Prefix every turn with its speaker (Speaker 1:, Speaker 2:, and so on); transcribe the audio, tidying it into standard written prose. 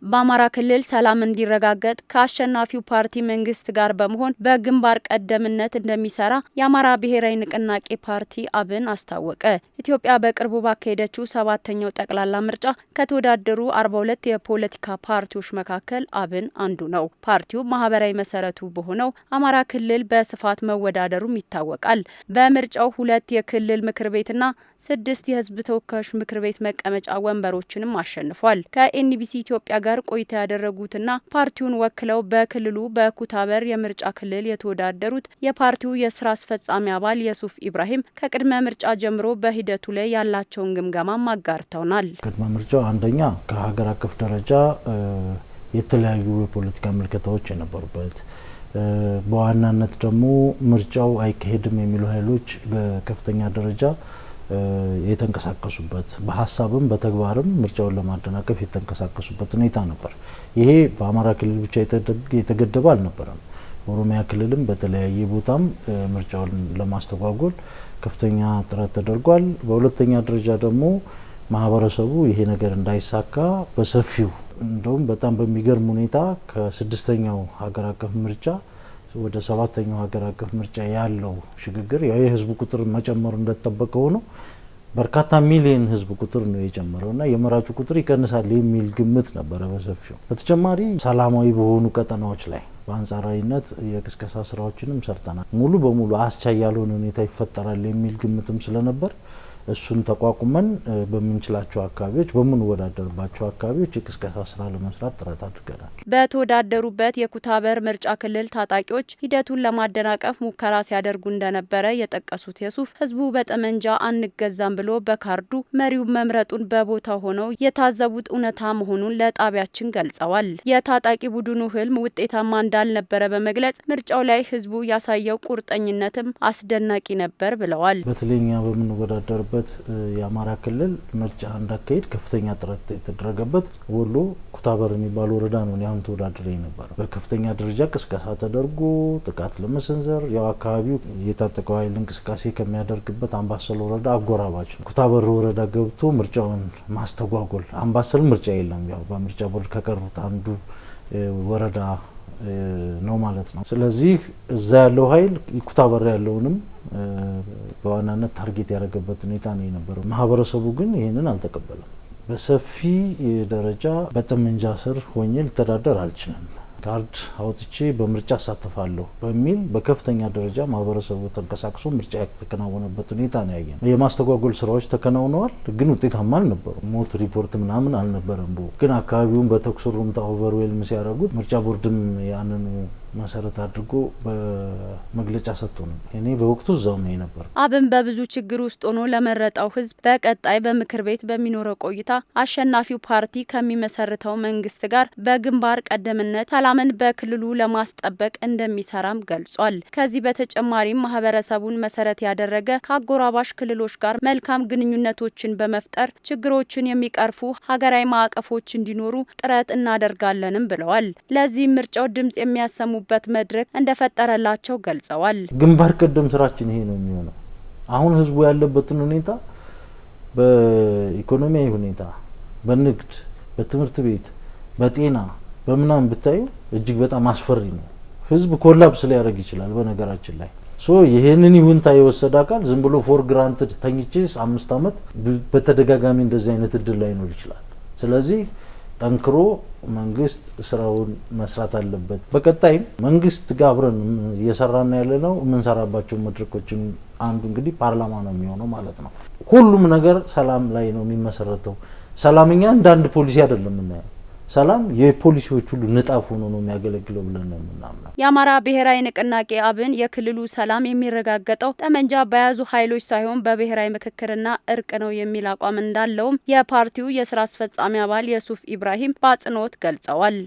Speaker 1: በአማራ ክልል ሰላም እንዲረጋገጥ ከአሸናፊው ፓርቲ መንግስት ጋር በመሆን በግንባር ቀደምትነት እንደሚሰራ የአማራ ብሔራዊ ንቅናቄ ፓርቲ አብን አስታወቀ። ኢትዮጵያ በቅርቡ ባካሄደችው 7ኛው ጠቅላላ ምርጫ ከተወዳደሩ 42 የፖለቲካ ፓርቲዎች መካከል አብን አንዱ ነው። ፓርቲው ማህበራዊ መሰረቱ በሆነው አማራ ክልል በስፋት መወዳደሩም ይታወቃል። በምርጫው 2 የክልል ምክር ቤትና 6 የህዝብ ተወካዮች ምክር ቤት መቀመጫ ወንበሮችንም አሸንፏል። ከኤንቢሲ ኢትዮጵያ ጋር ቆይታ ያደረጉትና ፓርቲውን ወክለው በክልሉ በኩታበር የምርጫ ክልል የተወዳደሩት የፓርቲው የስራ አስፈጻሚ አባል የሱፍ ኢብራሂም ከቅድመ ምርጫ ጀምሮ በሂደቱ ላይ ያላቸውን ግምገማም አጋርተውናል።
Speaker 2: ቅድመ ምርጫው አንደኛ ከሀገር አቀፍ ደረጃ የተለያዩ የፖለቲካ ምልከታዎች የነበሩበት በዋናነት ደግሞ ምርጫው አይካሄድም የሚሉ ኃይሎች በከፍተኛ ደረጃ የተንቀሳቀሱበት በሀሳብም በተግባርም ምርጫውን ለማደናቀፍ የተንቀሳቀሱበት ሁኔታ ነበር። ይሄ በአማራ ክልል ብቻ የተገደበ አልነበረም። በኦሮሚያ ክልልም በተለያየ ቦታም ምርጫውን ለማስተጓጎል ከፍተኛ ጥረት ተደርጓል። በሁለተኛ ደረጃ ደግሞ ማህበረሰቡ ይሄ ነገር እንዳይሳካ በሰፊው እንደውም በጣም በሚገርም ሁኔታ ከ6ኛው ሀገር አቀፍ ምርጫ ወደ 7ኛው ሀገር አቀፍ ምርጫ ያለው ሽግግር የህዝብ ቁጥር መጨመሩ እንደተጠበቀ ሆኖ በርካታ ሚሊዮን ህዝብ ቁጥር ነው የጨመረውና የመራጩ ቁጥር ይቀንሳል የሚል ግምት ነበረ በሰፊው። በተጨማሪ ሰላማዊ በሆኑ ቀጠናዎች ላይ በአንጻራዊነት የቅስቀሳ ስራዎችንም ሰርተናል። ሙሉ በሙሉ አስቻይ ያልሆነ ሁኔታ ይፈጠራል የሚል ግምትም ስለነበር እሱን ተቋቁመን በምንችላቸው አካባቢዎች በምንወዳደርባቸው አካባቢዎች የቅስቀሳ ስራ ለመስራት ጥረት አድርገናል።
Speaker 1: በተወዳደሩበት የኩታበር ምርጫ ክልል ታጣቂዎች ሂደቱን ለማደናቀፍ ሙከራ ሲያደርጉ እንደነበረ የጠቀሱት የሱፍ ህዝቡ በጠመንጃ አንገዛም ብሎ በካርዱ መሪው መምረጡን በቦታው ሆነው የታዘቡት እውነታ መሆኑን ለጣቢያችን ገልጸዋል። የታጣቂ ቡድኑ ህልም ውጤታማ እንዳልነበረ በመግለጽ ምርጫው ላይ ህዝቡ ያሳየው ቁርጠኝነትም አስደናቂ ነበር ብለዋል።
Speaker 2: በተለይኛ በምንወዳደር የአማራ ክልል ምርጫ እንዳካሄድ ከፍተኛ ጥረት የተደረገበት ወሎ ኩታበር የሚባል ወረዳ ነው። ያሁን ተወዳድሬ ነበር። በከፍተኛ ደረጃ ቅስቀሳ ተደርጎ ጥቃት ለመሰንዘር ያው አካባቢው የታጠቀው ኃይል እንቅስቃሴ ከሚያደርግበት አምባሰል ወረዳ አጎራባች ነው። ኩታበር ወረዳ ገብቶ ምርጫውን ማስተጓጎል። አምባሰል ምርጫ የለም። ያው በምርጫ ቦርድ ከቀሩት አንዱ ወረዳ ነው ማለት ነው። ስለዚህ እዛ ያለው ኃይል ኩታበር ያለውንም በዋናነት ታርጌት ያደረገበት ሁኔታ ነው የነበረው። ማህበረሰቡ ግን ይህንን አልተቀበለም። በሰፊ ደረጃ በጠመንጃ ስር ሆኜ ልተዳደር አልችልም፣ ካርድ አውጥቼ በምርጫ አሳተፋለሁ በሚል በከፍተኛ ደረጃ ማህበረሰቡ ተንቀሳቅሶ ምርጫ የተከናወነበት ሁኔታ ነው ያየነው። የማስተጓጎል ስራዎች ተከናውነዋል፣ ግን ውጤታማ አልነበሩ። ሞት ሪፖርት ምናምን አልነበረም። ግን አካባቢውን በተኩስ ሩምታ ኦቨርዌልም ሲያደርጉት ምርጫ ቦርድም ያንኑ መሰረት አድርጎ በመግለጫ ሰጥቶ ነው። እኔ በወቅቱ እዛው ነው የነበር።
Speaker 1: አብን በብዙ ችግር ውስጥ ሆኖ ለመረጠው ህዝብ በቀጣይ በምክር ቤት በሚኖረው ቆይታ አሸናፊው ፓርቲ ከሚመሰርተው መንግስት ጋር በግንባር ቀደምትነት ሰላምን በክልሉ ለማስጠበቅ እንደሚሰራም ገልጿል። ከዚህ በተጨማሪም ማህበረሰቡን መሰረት ያደረገ ከአጎራባሽ ክልሎች ጋር መልካም ግንኙነቶችን በመፍጠር ችግሮችን የሚቀርፉ ሀገራዊ ማዕቀፎች እንዲኖሩ ጥረት እናደርጋለንም ብለዋል። ለዚህም ምርጫው ድምጽ የሚያሰሙ በት መድረክ እንደፈጠረላቸው ገልጸዋል።
Speaker 2: ግንባር ቀደም ስራችን ይሄ ነው የሚሆነው። አሁን ህዝቡ ያለበትን ሁኔታ በኢኮኖሚያዊ ሁኔታ፣ በንግድ፣ በትምህርት ቤት፣ በጤና በምናምን ብታዩ እጅግ በጣም አስፈሪ ነው። ህዝብ ኮላፕስ ሊያደርግ ይችላል። በነገራችን ላይ ይሄንን ይሁንታ የወሰደ አካል ዝም ብሎ ፎር ግራንትድ ተኝቼ 5 አመት በተደጋጋሚ እንደዚህ አይነት እድል ላይኖር ይችላል። ስለዚህ ጠንክሮ መንግስት ስራውን መስራት አለበት። በቀጣይም መንግስት ጋር አብረን እየሰራን ያለነው የምንሰራባቸው መድረኮችን አንዱ እንግዲህ ፓርላማ ነው የሚሆነው ማለት ነው። ሁሉም ነገር ሰላም ላይ ነው የሚመሰረተው። ሰላምኛ እንደ አንድ ፖሊሲ አይደለም የምናየው። ሰላም የፖሊሲዎች ሁሉ ንጣፍ ሆኖ ነው የሚያገለግለው ብለን ነው የምናምነው።
Speaker 1: የአማራ ብሔራዊ ንቅናቄ አብን የክልሉ ሰላም የሚረጋገጠው ጠመንጃ በያዙ ኃይሎች ሳይሆን በብሔራዊ ምክክርና እርቅ ነው የሚል አቋም እንዳለውም የፓርቲው የስራ አስፈጻሚ አባል የሱፍ ኢብራሂም በአጽንኦት ገልጸዋል።